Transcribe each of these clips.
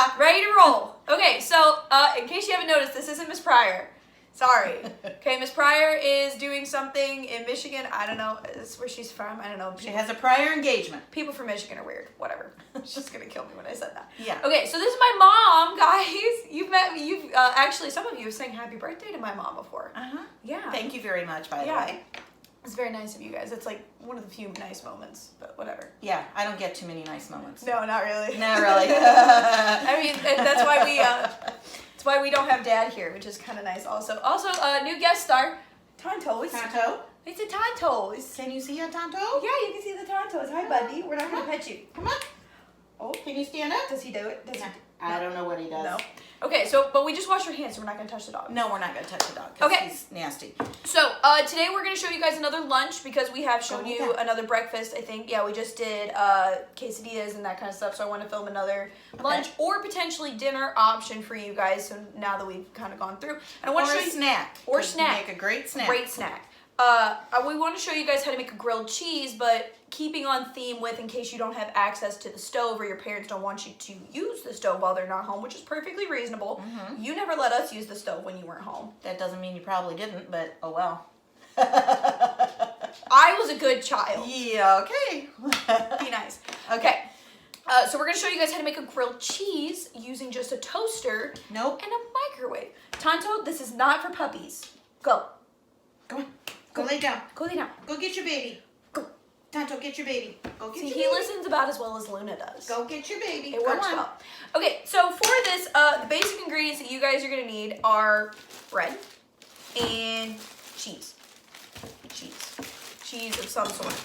rock. Ready to roll. Okay, so in case you haven't noticed, this isn't Miss Pryor. Sorry. Okay, Miss Pryor is doing something in Michigan. I don't know. It's where she's from. I don't know. She has a prior engagement. People from Michigan are weird. Whatever. She's gonna kill me when I said that. Yeah. Okay, so this is my mom, guys. You've met me. You've actually, some of you have sang happy birthday to my mom before. Yeah. Thank you very much, by the way. It's very nice of you guys. It's like one of the few nice moments, but whatever. Yeah, I don't get too many nice moments. No, not really. Not really. I mean, that's why we. That's why we don't have Dad here, which is kind of nice. Also, new guest star, Tonto. Tonto? It's a Tonto. Can you see a Tonto? Yeah, you can see the Tontos. Hi, buddy. We're not gonna pet you. Come on. Oh, Can you stand up? does he do it? Does he? I don't know what he does. No. Okay, so but we just washed our hands, so we're not gonna touch the dog. No, we're not going to touch the dog because Okay. he's nasty. So today we're going to show you guys another lunch because we have shown you another breakfast. I think, yeah, we just did quesadillas and that kind of stuff. So I want to film another lunch or potentially dinner option for you guys. So now that we've kind of gone through, and I want Or to a show you snack. or 'cause snack. You make a great snack. Great snack. We want to show you guys how to make a grilled cheese, but keeping on theme with in case you don't have access to the stove or your parents don't want you to use the stove while they're not home, which is perfectly reasonable. You never let us use the stove when you weren't home. That doesn't mean you probably didn't, but oh well. I was a good child. Yeah, okay. Be nice. Okay. So we're going to show you guys how to make a grilled cheese using just a toaster Nope. and a microwave. Tonto, this is not for puppies. Go. Go on. Go lay down. Go lay down. Go get your baby. Go. Tonto, get your baby. Go get See, your he baby. listens about as well as Luna does. Go get your baby. It works Go on. well. Okay, so for this, the basic ingredients that you guys are going to need are bread and cheese. Cheese of some sort.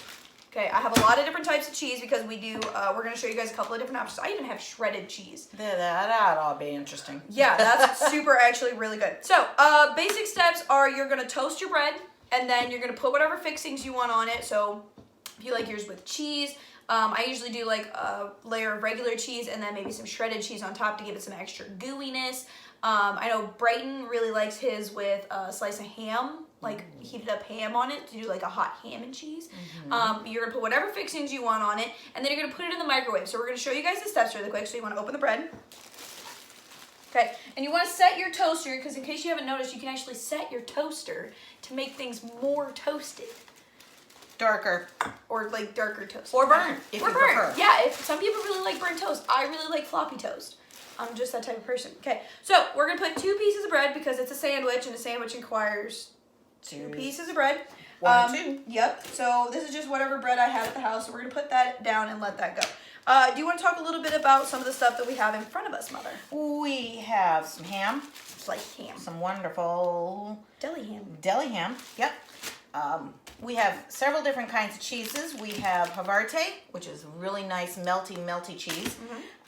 Okay, I have a lot of different types of cheese because we do, we're going to show you guys a couple of different options. I even have shredded cheese. That ought to be interesting. Yeah, that's super actually really good. So, basic steps are you're going to toast your bread and then you're going to put whatever fixings you want on it. So, if you like yours with cheese, I usually do like a layer of regular cheese and then maybe some shredded cheese on top to give it some extra gooiness. I know Brighton really likes his with a slice of ham, like heated up ham on it to do like a hot ham and cheese. You're going to put whatever fixings you want on it and then you're going to put it in the microwave. So we're going to show you guys the steps really quick. So you want to open the bread. Okay, and you want to set your toaster because in case you haven't noticed, you can actually set your toaster to make things more toasted. Darker. Or like darker toast. Or burnt, if you prefer. Yeah, if some people really like burnt toast. I really like floppy toast. I'm just that type of person. Okay, so we're going to put 2 pieces of bread because it's a sandwich and a sandwich requires 2 pieces of bread. 1 or 2. Yep, so this is just whatever bread I have at the house. So we're going to put that down and let that go. Do you want to talk a little bit about some of the stuff that we have in front of us, Mother? We have some ham. It's like ham. Some wonderful Deli ham. deli ham. Yep. We have several different kinds of cheeses. We have Havarti, which is really nice melty cheese.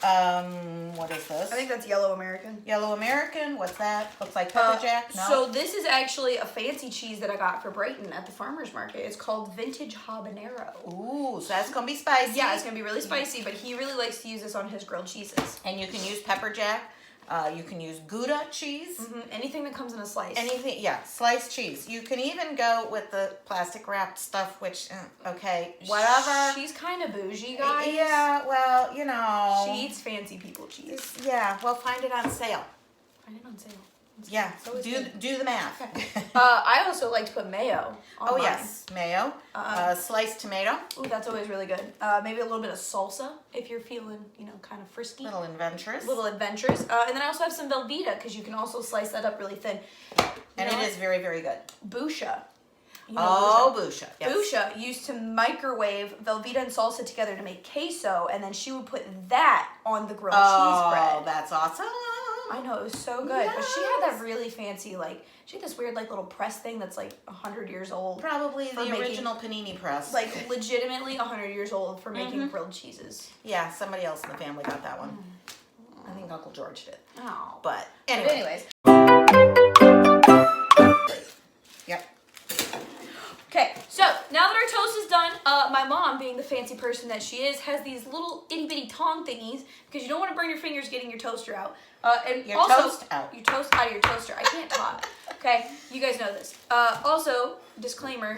What is this? I think that's yellow American. Yellow American. What's that? Looks like pepper jack. No. So this is actually a fancy cheese that I got for Brighton at the farmer's market. It's called Vintage Habanero. Ooh, so that's gonna be spicy. Yeah, it's gonna be really spicy, but he really likes to use this on his grilled cheeses. And you can use pepper jack. You can use Gouda cheese. Anything that comes in a slice. Anything, yeah, sliced cheese. You can even go with the plastic wrapped stuff, which, okay, whatever. She's kind of bougie, guys. Yeah, well, you know. She eats fancy people cheese. Yeah, well, find it on sale. Find it on sale. Yeah, do the math. I also like to put mayo on mine. Yes, mayo, sliced tomato. Ooh, that's always really good. Maybe a little bit of salsa if you're feeling, kind of frisky. Little adventurous. Little adventurous. And then I also have some Velveeta because you can also slice that up really thin. And it is very, very good. Busha. Busha. Yes. Busha used to microwave Velveeta and salsa together to make queso, and then she would put that on the grilled cheese bread. Oh, that's awesome. I know, it was so good. Yes. But she had that really fancy, she had this weird, little press thing that's, 100 years old. Probably the original panini press. Legitimately 100 years old for making grilled cheeses. Yeah, somebody else in the family got that one. I think Uncle George did. Oh. But anyways. Yep. Okay, so now that our toast is done, my mom, being the fancy person that she is, has these little itty bitty tong thingies because you don't want to burn your fingers getting your toaster out. And your also, toast out. Your toast out of your toaster. I can't talk. Okay, you guys know this. Also, disclaimer,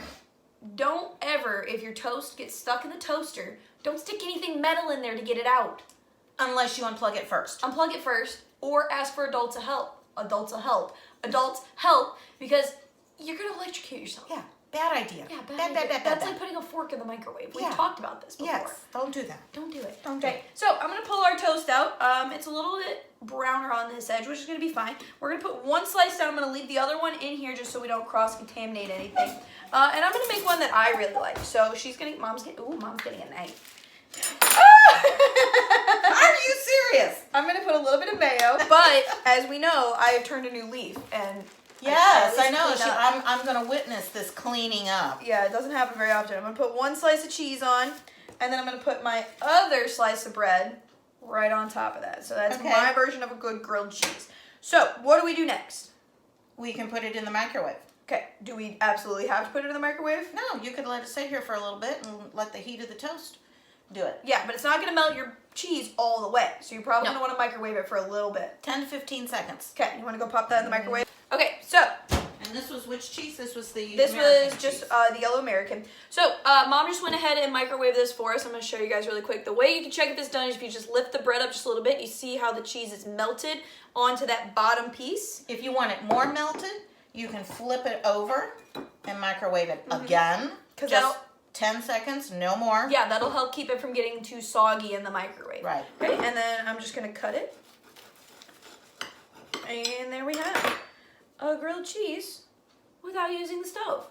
don't ever, if your toast gets stuck in the toaster, don't stick anything metal in there to get it out. Unless you unplug it first. Unplug it first, or ask for adults to help. Adults help, because you're gonna electrocute yourself. Yeah, bad idea. Yeah, bad idea. Bad. That's like putting a fork in the microwave. We've Yeah. talked about this before. Yes, don't do that. Don't do it. Don't do it. So I'm gonna pull our toast out. It's a little bit browner on this edge, which is gonna be fine. We're gonna put one slice down. I'm gonna leave the other one in here just so we don't cross-contaminate anything. And I'm gonna make one that I really like. So mom's getting a knife. Are you serious? I'm gonna put a little bit of mayo, but as we know, I have turned a new leaf, and Yes, at I least know. clean up. I'm going to witness this cleaning up. Yeah, it doesn't happen very often. I'm gonna put one slice of cheese on, and then I'm gonna put my other slice of bread right on top of that. So that's Okay. my version of a good grilled cheese. So what do we do next? We can put it in the microwave. Okay, do we absolutely have to put it in the microwave? No, you could let it sit here for a little bit and let the heat of the toast do it. Yeah, but it's not gonna melt your cheese all the way. So you're probably No. gonna want to microwave it for a little bit. 10 to 15 seconds. Okay, you want to go pop that in the microwave? Okay, so And this was which cheese? This was the this American was just cheese. the yellow American. So mom just went ahead and microwaved this for us. I'm gonna show you guys really quick. The way you can check if it's done is if you just lift the bread up just a little bit. You see how the cheese is melted onto that bottom piece. If you want it more melted, you can flip it over and microwave it again. 'Cause Just that'll- 10 seconds, no more. Yeah, that'll help keep it from getting too soggy in the microwave. Right. Okay, and then I'm just gonna cut it. And there we have a grilled cheese without using the stove.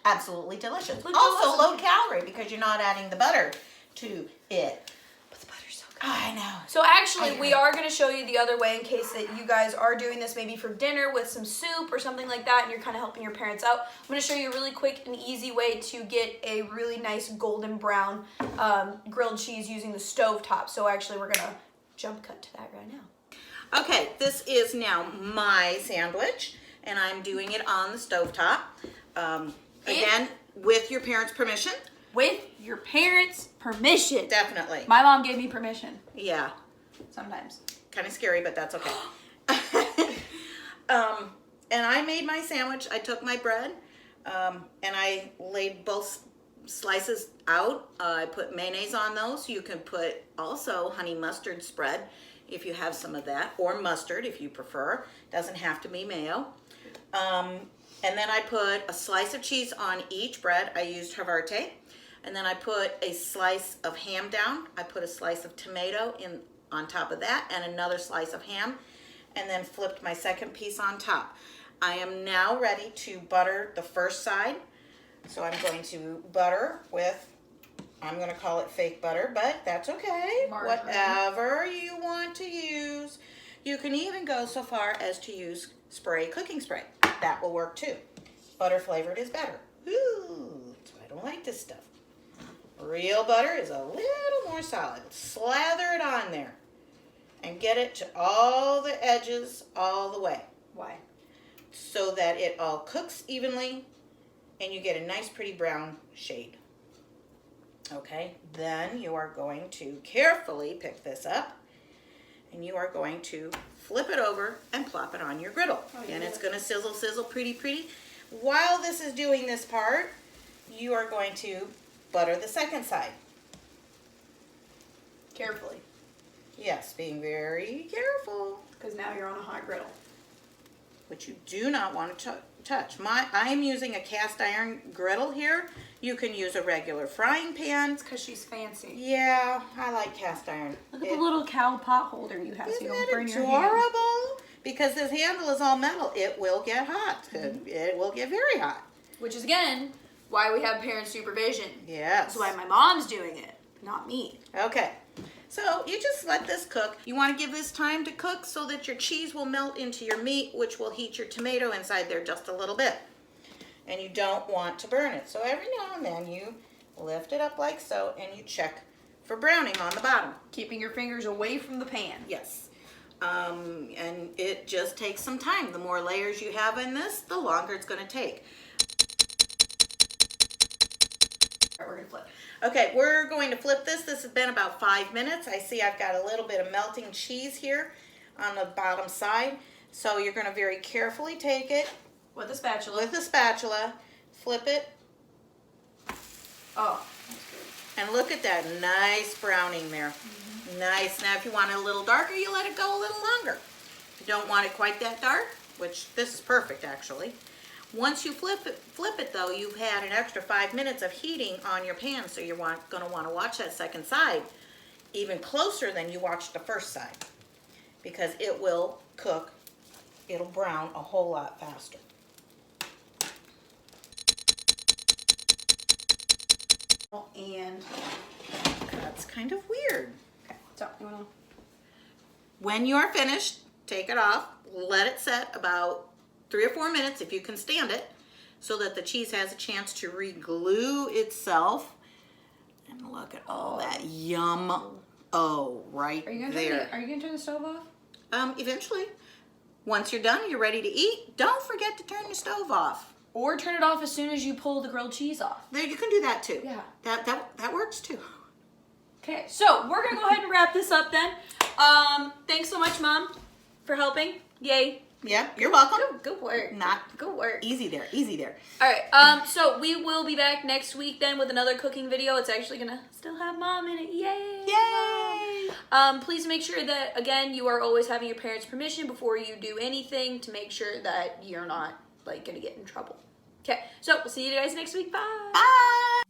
Absolutely delicious. Look Also how low awesome. calorie because you're not adding the butter to it. But the butter's so good. I know. So actually, I we agree. are going to show you the other way in case that you guys are doing this maybe for dinner with some soup or something like that, and you're kind of helping your parents out. I'm going to show you a really quick and easy way to get a really nice golden brown grilled cheese using the stove top. So actually, we're going to jump cut to that right now. Okay, this is now my sandwich, and I'm doing it on the stovetop. Again, with your parents' permission. With your parents' permission. Definitely. My mom gave me permission Yeah, sometimes. kind of scary, but that's okay. And I made my sandwich. I took my bread, and I laid both slices out. I put mayonnaise on those. You can put also honey mustard spread if you have some of that, or mustard if you prefer. Doesn't have to be mayo. And then I put a slice of cheese on each bread. I used Havarti. And then I put a slice of ham down. I put a slice of tomato in on top of that and another slice of ham, and then flipped my second piece on top. I am now ready to butter the first side. So I'm going to butter with, I'm going to call it fake butter, but that's okay. Margarine. Whatever you want to use. You can even go so far as to use cooking spray. That will work too. Butter flavored is better. Ooh, so I don't like this stuff. Real butter is a little more solid. Slather it on there and get it to all the edges all the way Why? so that it all cooks evenly and you get a nice pretty brown shade. Okay, then you are going to carefully pick this up and you are going to flip it over and plop it on your griddle. And it's going to sizzle, sizzle, pretty. While this is doing this part, you are going to butter the second side. Carefully. Yes, being very careful, Because now you're on a hot griddle. which you do not want to touch. I am using a cast iron griddle here. You can use a regular frying pan. Because she's fancy. Yeah, I like cast iron. Look at the little cow pot holder you have so Isn't you don't it burn your hand. adorable? Because this handle is all metal, it will get hot. It will get very hot. Which is, again, why we have parent supervision. Yes. That's why my mom's doing it, not me. Okay. So you just let this cook. You want to give this time to cook so that your cheese will melt into your meat, which will heat your tomato inside there just a little bit. And you don't want to burn it. So every now and then you lift it up like so and you check for browning on the bottom. Keeping your fingers away from the pan. Yes. And it just takes some time. The more layers you have in this, the longer it's going to take. All right, we're going to flip. Okay, we're going to flip this. This has been about 5 minutes. I see I've got a little bit of melting cheese here on the bottom side. So you're going to very carefully take it With a spatula. with a spatula, flip it, Oh, that's good. and look at that nice browning there. Nice. Now if you want it a little darker, you let it go a little longer. If you don't want it quite that dark, which this is perfect actually. Once you flip it though, you've had an extra 5 minutes of heating on your pan, so you're gonna wanna watch that second side even closer than you watched the first side, because it will cook, it'll brown a whole lot faster. And That's kind of weird. okay, so you wanna? When you're finished, take it off, let it set about 3 or 4 minutes if you can stand it, so that the cheese has a chance to re-glue itself. And look at all that yum. Oh, right there. Are you gonna turn the stove off? Eventually. Once you're done, you're ready to eat, don't forget to turn your stove off. Or turn it off as soon as you pull the grilled cheese off. There, you can do that too. Yeah. That works too. Okay, so we're gonna go ahead and wrap this up then. Thanks so much, Mom, for helping. Yay. Yeah, you're welcome. Good work. Not Good work. easy there, easy there. All right, so we will be back next week then with another cooking video. It's actually gonna still have Mom in it. Yay! Yay! Please make sure that, again, you are always having your parents' permission before you do anything to make sure that you're not, like, gonna get in trouble. Okay, so we'll see you guys next week. Bye! Bye!